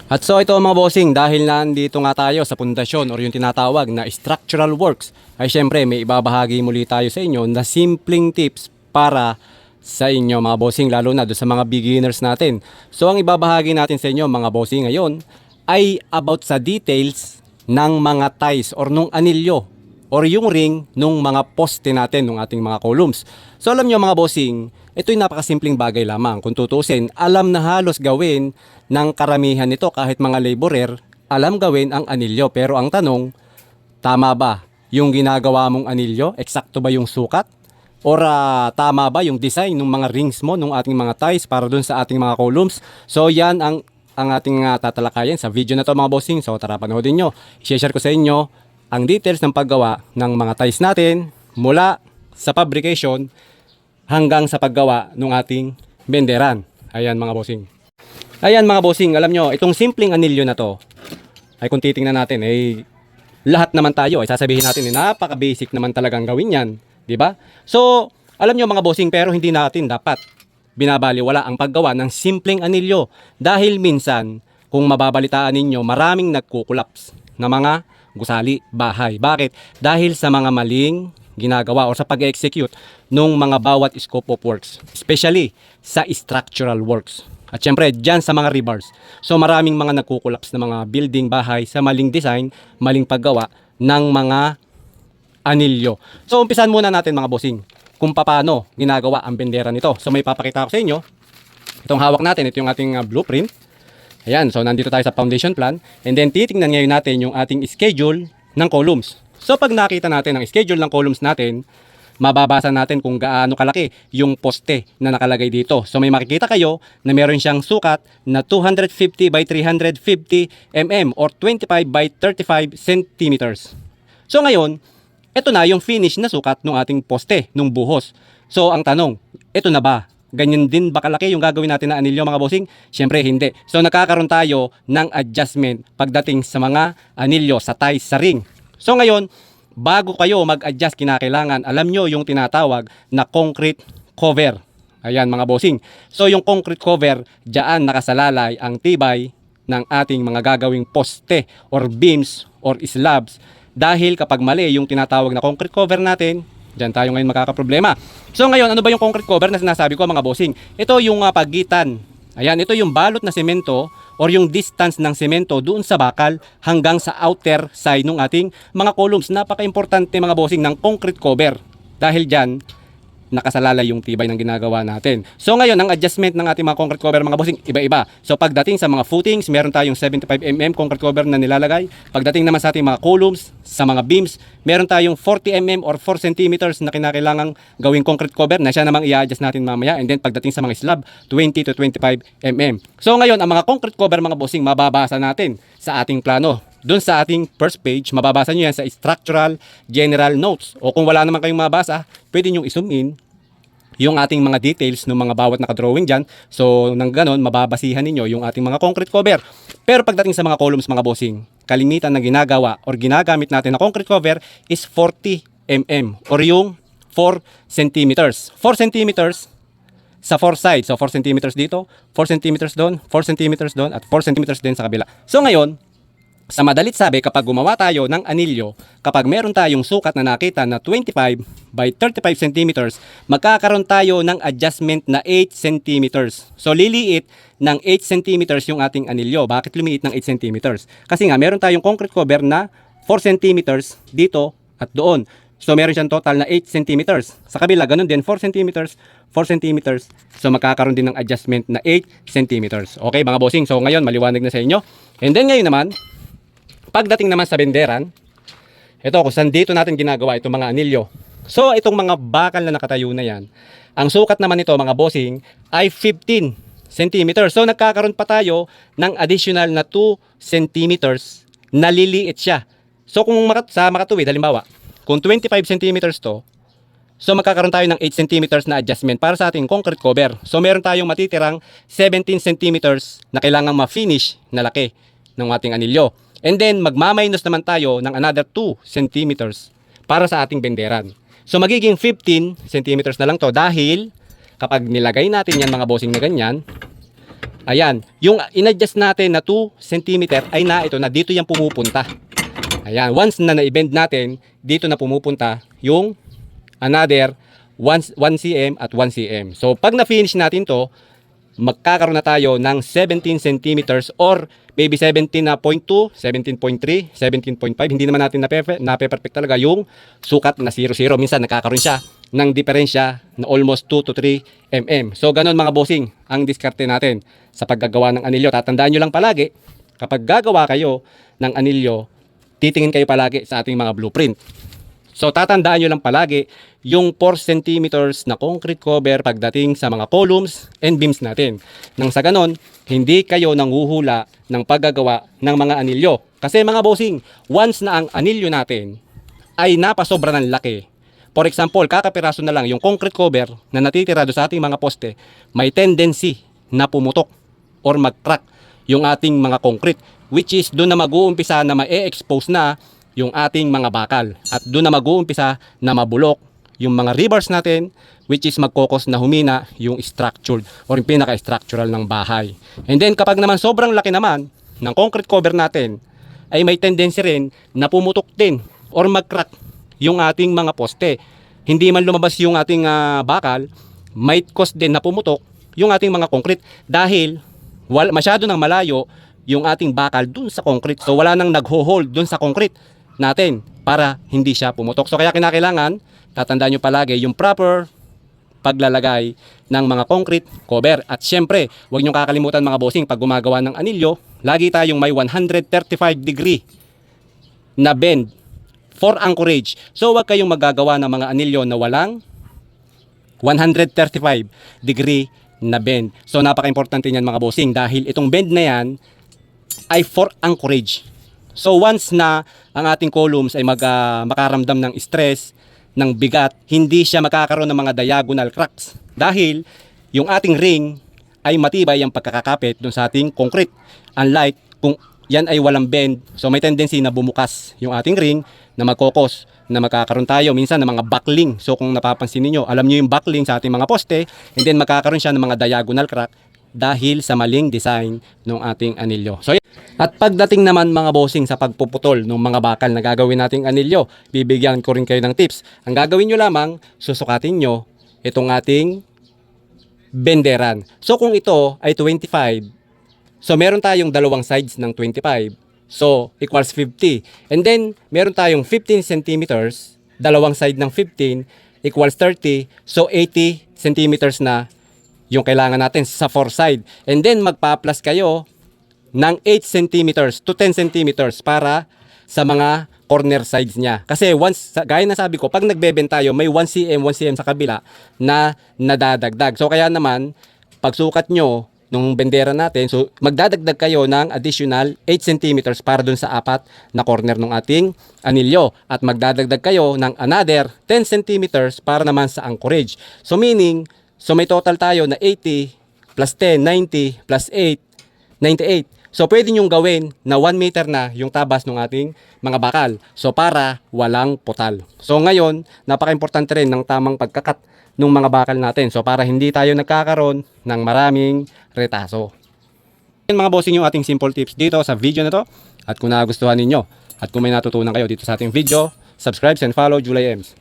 At so ito mga bossing, dahil nandito nga tayo sa pundasyon or yung tinatawag na structural works, ay syempre may ibabahagi muli tayo sa inyo na simpleng tips para sa inyo mga bossing, lalo na doon sa mga beginners natin. So ang ibabahagi natin sa inyo mga bossing ngayon ay about sa details ng mga ties or nung anilyo or yung ring nung mga poste natin ng ating mga columns. So alam nyo mga bossing, ito'y napakasimpleng bagay lamang. Kung tutusin, alam na halos gawin ng karamihan nito kahit mga laborer, alam gawin ang anilyo. Pero ang tanong, tama ba yung ginagawa mong anilyo? Eksakto ba yung sukat? Or tama ba yung design ng mga rings mo, ng ating mga ties para dun sa ating mga columns? So yan ang ating tatalakayan sa video na to mga bossing. So tara panoodin nyo. I-share ko sa inyo ang details ng paggawa ng mga ties natin mula sa fabrication hanggang sa paggawa ng ating benderan. Ayan mga bossing. Ayan mga bossing, alam nyo, itong simpleng anilyo na to, ay kung titingnan natin, lahat naman tayo, ay sasabihin natin, napaka-basic naman talagang gawin yan. Diba? So, alam nyo mga bossing, pero hindi natin dapat binabaliwala ang paggawa ng simpleng anilyo. Dahil minsan, kung mababalitaan ninyo, maraming nagkukulaps na mga gusali bahay. Bakit? Dahil sa mga maling ginagawa o sa pag-execute nung mga bawat scope of works, especially sa structural works. At syempre, dyan sa mga rebars. So maraming mga nagkukulaps na mga building, bahay sa maling design, maling paggawa ng mga anilyo. So umpisan muna natin mga bossing kung paano ginagawa ang bendera nito. So may papakita ko sa inyo. Itong hawak natin, ito yung ating blueprint. Ayan, so nandito tayo sa foundation plan. And then titingnan ngayon natin yung ating schedule ng columns. So pag nakita natin ang schedule ng columns natin, mababasa natin kung gaano kalaki yung poste na nakalagay dito. So may makikita kayo na meron siyang sukat na 250 by 350 mm or 25 by 35 centimeters. So ngayon, ito na yung finish na sukat ng ating poste, ng buhos. So ang tanong, ito na ba? Ganyan din ba kalaki yung gagawin natin na anilyo mga bossing? Siyempre hindi. So nagkakaroon tayo ng adjustment pagdating sa mga anilyo, sa ties, sa ring. So ngayon, bago kayo mag-adjust, kinakailangan alam nyo yung tinatawag na concrete cover. Ayan mga bossing. So yung concrete cover, dyan nakasalalay ang tibay ng ating mga gagawing poste or beams or slabs. Dahil kapag mali yung tinatawag na concrete cover natin, dyan tayo ngayon magkakaproblema. So ngayon, ano ba yung concrete cover na sinasabi ko mga bossing? Ito yung pagitan. Ayan, ito yung balot na semento or yung distance ng semento doon sa bakal hanggang sa outer side ng ating mga columns. Napaka-importante mga bossing ng concrete cover. Dahil dyan, nakasalalay yung tibay ng ginagawa natin. So ngayon, ang adjustment ng ating mga concrete cover mga bossing, iba-iba. So pagdating sa mga footings, meron tayong 75 mm concrete cover na nilalagay. Pagdating naman sa ating mga columns, sa mga beams, meron tayong 40 mm or 4 centimeters na kinakailangang gawing concrete cover na siya namang i-adjust natin mamaya. And then pagdating sa mga slab, 20 to 25 mm. So ngayon, ang mga concrete cover mga bossing, mababasa natin sa ating plano. Doon sa ating first page, mababasa nyo yan sa structural general notes. O kung wala naman kayong mabasa, pwede nyo i-zoom in yung ating mga details ng mga bawat nakadrawing dyan. So nang ganon, mababasihan ninyo yung ating mga concrete cover. Pero pagdating sa mga columns mga bossing, kalimitan na ginagawa or ginagamit natin na concrete cover is 40 mm or yung 4 centimeters. 4 centimeters sa 4 sides. So 4 centimeters dito, 4 centimeters doon, 4 centimeters doon, at 4 centimeters din sa kabila. So ngayon, sa madalit sabi, kapag gumawa tayo ng anilyo, kapag meron tayong sukat na nakita na 25 by 35 centimeters, magkakaroon tayo ng adjustment na 8 centimeters. So liliit ng 8 centimeters yung ating anilyo. Bakit lumiit ng 8 centimeters? Kasi nga meron tayong concrete cover na 4 centimeters dito at doon. So meron siyang total na 8 centimeters. Sa kabila, ganun din, 4 centimeters, 4 centimeters. So magkakaroon din ng adjustment na 8 centimeters. Okay mga bossing, so ngayon maliwanag na sa inyo. And then ngayon naman, pagdating naman sa benderan, ito kung saan dito natin ginagawa itong mga anilyo. So itong mga bakal na nakatayo na yan, ang sukat naman nito mga bossing ay 15 cm. So nagkakaroon pa tayo ng additional na 2 cm na liliit siya. So kung sa makatuwid, halimbawa, kung 25 cm to, so magkakaroon tayo ng 8 cm na adjustment para sa ating concrete cover. So meron tayong matitirang 17 cm na kailangang ma-finish na laki ng ating anilyo. And then, magmaminus naman tayo ng another 2 centimeters para sa ating benderan. So, magiging 15 centimeters na lang to dahil kapag nilagay natin yan mga bossing na ganyan, Ayan, yung in-adjust natin na 2 cm ay na ito na dito yan pumupunta. Ayan, once na na-bend natin, dito na pumupunta yung another 1 cm at 1 cm. So pag na-finish natin to, magkakaroon na tayo ng 17 centimeters or maybe 17.2, 17.3, 17.5. Hindi naman natin na-perfect talaga yung sukat na 0.0. Minsan nakakaroon siya ng diferensya na almost 2 to 3 mm. So ganun mga bossing ang diskarte natin sa paggagawa ng anilyo. Tatandaan nyo lang palagi, kapag gagawa kayo ng anilyo, titingin kayo palagi sa ating mga blueprint. So tatandaan nyo lang palagi yung 4 centimeters na concrete cover pagdating sa mga columns and beams natin. Nang sa ganon, hindi kayo nanguhula ng paggagawa ng mga anilyo. Kasi mga bossing, once na ang anilyo natin ay napasobra ng laki, for example, kakapiraso na lang yung concrete cover na natitira do sa ating mga poste, may tendency na pumutok or mag-crack yung ating mga concrete, which is doon na mag-uumpisa na ma-expose na yung ating mga bakal at doon na mag-uumpisa na mabulok yung mga rebars natin, which is magkokos na humina yung structured or yung pinaka-structural ng bahay. And then kapag naman sobrang laki naman ng concrete cover natin, ay may tendency rin na pumutok din or mag-crack yung ating mga poste. Hindi man lumabas yung ating bakal, might cause din na pumutok yung ating mga concrete dahil masyado nang malayo yung ating bakal dun sa concrete. So wala nang nagho-hold dun sa concrete natin para hindi siya pumutok. So kaya kinakailangan, tatandaan nyo palagi yung proper paglalagay ng mga concrete cover. At syempre, huwag nyo kakalimutan mga bossing, pag gumagawa ng anilyo, lagi tayong may 135 degree na bend for anchorage. So huwag kayong magagawa ng mga anilyo na walang 135 degree na bend. So napaka-importante niyan mga bossing dahil itong bend na yan ay for anchorage. So once na ang ating columns ay makaramdam ng stress, ng bigat, hindi siya makakaroon ng mga diagonal cracks dahil yung ating ring ay matibay ang pagkakakapit dun sa ating concrete. Unlike kung yan ay walang bend, so may tendency na bumukas yung ating ring na magkokos na magkakaroon tayo minsan ng mga buckling. So kung napapansin niyo, alam niyo yung buckling sa ating mga poste, and then magkakaroon siya ng mga diagonal crack dahil sa maling design ng ating anilyo. So at pagdating naman mga bossing sa pagpuputol ng mga bakal na gagawin nating anilyo, bibigyan ko rin kayo ng tips. Ang gagawin nyo lamang, susukatin nyo itong ating benderan. So kung ito ay 25, so meron tayong dalawang sides ng 25, so equals 50. And then meron tayong 15 centimeters, dalawang side ng 15 equals 30, so 80 centimeters na yung kailangan natin sa 4 side. And then magpa-plus kayo ng 8 centimeters to 10 centimeters para sa mga corner sides niya. Kasi once, gaya na sabi ko, pag nagbeben tayo, may 1 cm, 1 cm sa kabila na nadadagdag. So kaya naman, pagsukat nyo nung bendera natin, so magdadagdag kayo ng additional 8 centimeters para dun sa 4 na corner ng ating anilyo. At magdadagdag kayo ng another 10 centimeters para naman sa anchorage. So meaning, so may total tayo na 80 plus 10, 90 plus 8, 98. So pwede nyong gawin na 1 meter na yung tabas ng ating mga bakal. So para walang putal. So ngayon, napaka-importante rin ng tamang pagkakat ng mga bakal natin. So para hindi tayo nagkakaroon ng maraming retaso. Yan mga bossing yung ating simple tips dito sa video na to. At kung nagustuhan ninyo at kung may natutunan kayo dito sa ating video, subscribe and follow Julay Ems.